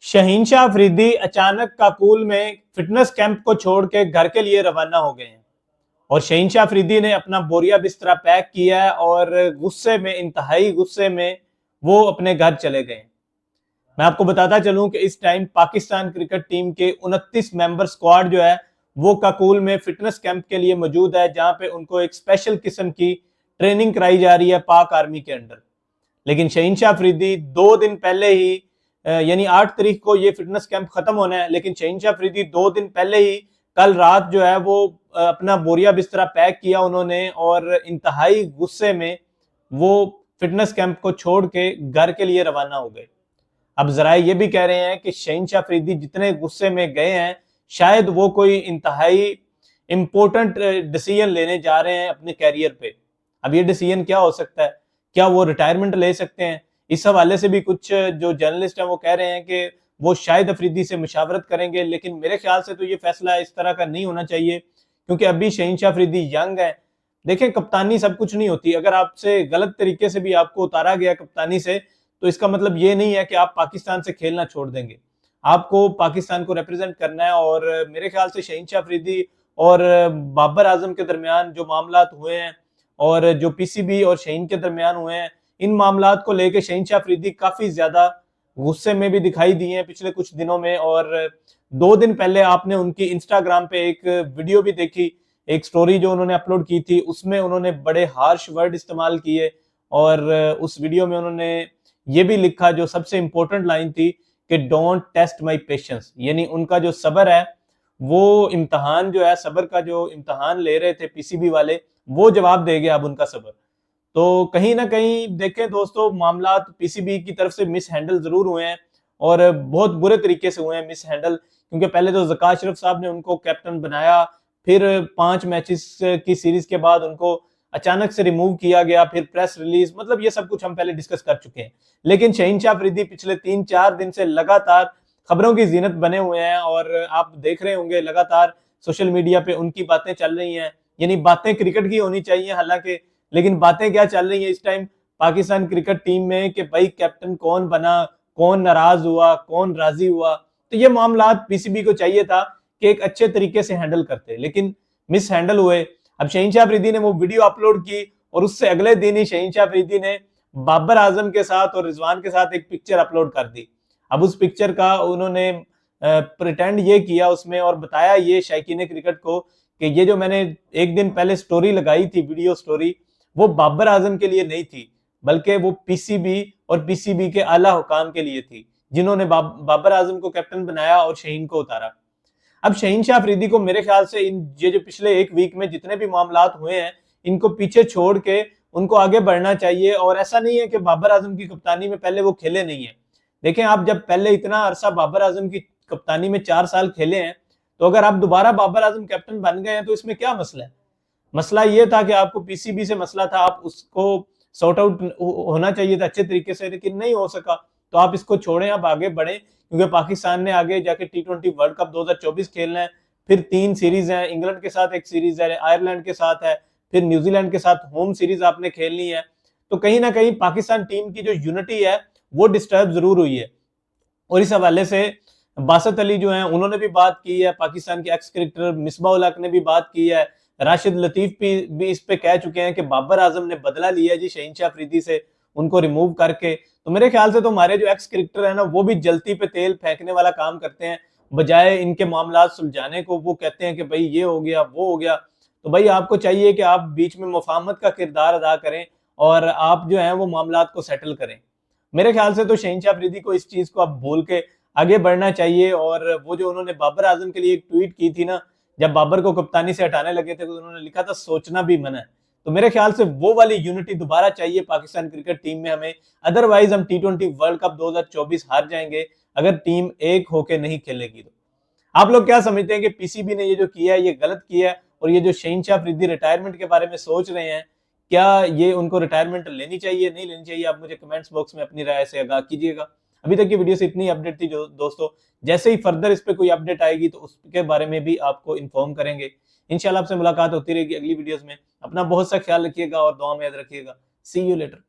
शहीनशाह अफरीदी अचानक काकुल में fitness camp को छोड़ के घर के लिए रवाना हो गए हैं और शहीनशाह अफरीदी ने अपना बोरिया बिस्तरा पैक किया है और गुस्से में, इंतहाई गुस्से में वो अपने घर चले गए। मैं आपको बताता चलूं कि इस टाइम पाकिस्तान क्रिकेट टीम के 29 मेंबर स्क्वाड जो है वो काकुल में फिटनेस कैंप के लिए मौजूद है, जहां पे उनको एक स्पेशल किस्म की ट्रेनिंग कराई जा रही है पाक आर्मी के अंडर। लेकिन शहीनशाह अफरीदी 2 दिन पहले ही यानी 8 तारीख को ये फिटनेस कैंप खत्म होना है, लेकिन शहीनशाह अफरीदी 2 दिन पहले ही कल रात जो है वो अपना बोरिया बिस्तरा पैक किया उन्होंने और इंतहाई गुस्से में वो फिटनेस कैंप को छोड़ के घर के लिए रवाना हो गए। अब जरा ये भी कह रहे हैं कि शहीनशाह अफरीदी जितने गुस्से में गए हैं, शायद वो कोई इंतहाई इंपॉर्टेंट डिसीजन लेने जा रहे हैं अपने कैरियर पे। अब ये डिसीजन क्या हो सकता है? क्या वो रिटायरमेंट ले सकते हैं? इस हवाले से भी कुछ जो जर्नलिस्ट हैं वो कह रहे हैं कि वो शायद अफरीदी से मुशावरत करेंगे, लेकिन मेरे ख्याल से तो ये फैसला इस तरह का नहीं होना चाहिए, क्योंकि अभी शहीनशाह अफरीदी यंग है। देखें, कप्तानी सब कुछ नहीं होती। अगर आपसे गलत तरीके से भी आपको उतारा गया कप्तानी से, तो इसका मतलब ये नहीं है कि आप पाकिस्तान से खेलना छोड़ देंगे। आपको पाकिस्तान को रिप्रेजेंट करना है। और मेरे ख्याल से शहीनशाह अफरीदी और बाबर आजम के दरमियान जो मामलात हुए हैं और जो पीसीबी और शहीन के दरमियान हुए हैं, इन मामलात को लेकर शहीनशाह अफरीदी काफी ज्यादा गुस्से में भी दिखाई दिए हैं पिछले कुछ दिनों में। और 2 दिन पहले आपने उनकी इंस्टाग्राम पे एक वीडियो भी देखी, एक स्टोरी जो उन्होंने अपलोड की थी, उसमें उन्होंने बड़े हार्श वर्ड इस्तेमाल किए। और उस वीडियो में उन्होंने ये भी लिखा, जो सबसे इंपॉर्टेंट लाइन थी, कि डोंट टेस्ट माय पेशेंस, यानी उनका जो सब्र है, वो इम्तहान जो है, सब्र का जो इम्तहान ले रहे थे पीसीबी वाले, वो जवाब दे गया अब उनका सब्र। तो कहीं ना कहीं देखें दोस्तों, मामलात पीसीबी की तरफ से मिस हैंडल जरूर हुए हैं और बहुत बुरे तरीके से हुए हैं मिस हैंडल, क्योंकि पहले तो ज़का अशरफ साहब ने उनको कैप्टन बनाया, फिर 5 मैचेस की सीरीज के बाद उनको अचानक से रिमूव किया गया, फिर प्रेस रिलीज, मतलब ये सब कुछ हम पहले डिस्कस कर चुके हैं। लेकिन शहीनशाह अफरीदी पिछले 3-4 दिन से लगातार खबरों की जीनत बने हुए हैं और आप देख रहे होंगे लगातार सोशल मीडिया पे उनकी बातें चल रही हैं। यानी बातें क्रिकेट की होनी चाहिए हालांकि, लेकिन बातें क्या चल रही है इस टाइम पाकिस्तान क्रिकेट टीम में कि भाई कैप्टन कौन बना, कौन नाराज हुआ, कौन राजी हुआ। तो ये मामला पीसीबी को चाहिए था कि एक अच्छे तरीके से हैंडल करते, लेकिन मिस हैंडल हुए। अब शहीनशाह अफरीदी ने वो वीडियो अपलोड की और उससे अगले दिन ही शहीनशाह अफरीदी ने बाबर आजम के साथ और रिजवान के साथ एक पिक्चर अपलोड कर दी। अब उस पिक्चर का उन्होंने प्रिटेंड ये किया उसमें और बताया ये शायकीन क्रिकेट को कि ये जो मैंने एक दिन पहले स्टोरी लगाई थी, वीडियो स्टोरी, वो बाबर आजम के लिए नहीं थी, बल्कि वो पीसीबी और पीसीबी के आला हुकाम के लिए थी, जिन्होंने बाबर आजम को कैप्टन बनाया और शहीन को उतारा। अब शहीनशाह अफरीदी को मेरे ख्याल से इन ये जो पिछले एक वीक में जितने भी मामलात हुए हैं, इनको पीछे छोड़ के उनको आगे बढ़ना चाहिए। और ऐसा नहीं है कि बाबर आजम की कप्तानी में पहले वो खेले नहीं है। देखें, आप जब पहले इतना अरसा बाबर आजम की कप्तानी में 4 साल खेले हैं, तो अगर आप दोबारा बाबर आजम कैप्टन बन गए हैं तो इसमें क्या मसला है? मसला ये था कि आपको पीसीबी से मसला था, आप उसको सॉर्ट आउट होना चाहिए था अच्छे तरीके से, लेकिन नहीं हो सका। तो आप इसको छोड़ें, आप आगे बढ़ें, क्योंकि पाकिस्तान ने आगे जाके टी20 वर्ल्ड कप 2024 खेलना है। फिर 3 सीरीज हैं, इंग्लैंड के साथ एक सीरीज है, आयरलैंड के साथ है, फिर न्यूजीलैंड के साथ होम सीरीज आपने खेलनी है। तो कहीं ना कहीं पाकिस्तान टीम की जो यूनिटी है वो डिस्टर्ब जरूर हुई है। और इस हवाले से बासत अली जो है उन्होंने भी बात की है, पाकिस्तान के एक्स क्रिकेटर मिसबा उल हक ने भी बात की है, राशिद लतीफ भी इस पे कह चुके हैं कि बाबर आजम ने बदला लिया जी शहीनशाह अफरीदी से, उनको रिमूव करके। तो मेरे ख्याल से तो हमारे जो एक्स क्रिकेटर है ना, वो भी जलती पे तेल फेंकने वाला काम करते हैं, बजाय इनके मामला सुलझाने को वो कहते हैं कि भाई ये हो गया वो हो गया। तो भाई आपको चाहिए कि आप बीच में मुफाहमत का किरदार अदा करें और आप जो है वो मामला को सेटल करें। मेरे ख्याल से तो शहीनशाह अफरीदी को इस चीज को अब भूल के आगे बढ़ना चाहिए। और वो जो उन्होंने बाबर आजम के लिए एक ट्वीट की थी ना, जब बाबर को कप्तानी से हटाने लगे थे, तो उन्होंने लिखा था सोचना भी मना है। तो मेरे ख्याल से वो वाली यूनिटी दोबारा चाहिए पाकिस्तान क्रिकेट टीम में हमें, अदरवाइज हम टी20 वर्ल्ड कप 2024 हार जाएंगे अगर टीम एक होके नहीं खेलेगी। तो आप लोग क्या समझते हैं कि पीसीबी ने ये जो किया है ये गलत किया है? और ये जो शहीनशाह अफरीदी रिटायरमेंट के बारे में सोच रहे हैं, क्या ये उनको रिटायरमेंट लेनी चाहिए नहीं लेनी चाहिए? आप मुझे कमेंट्स बॉक्स में अपनी राय से आगाह कीजिएगा। अभी तक की वीडियो से इतनी अपडेट थी जो दोस्तों, जैसे ही फर्दर इस पे कोई अपडेट आएगी तो उसके बारे में भी आपको इन्फॉर्म करेंगे। इंशाल्लाह आपसे मुलाकात होती रहेगी अगली वीडियोस में। अपना बहुत सा ख्याल रखिएगा और दुआ में याद रखिएगा। सी यू लेटर।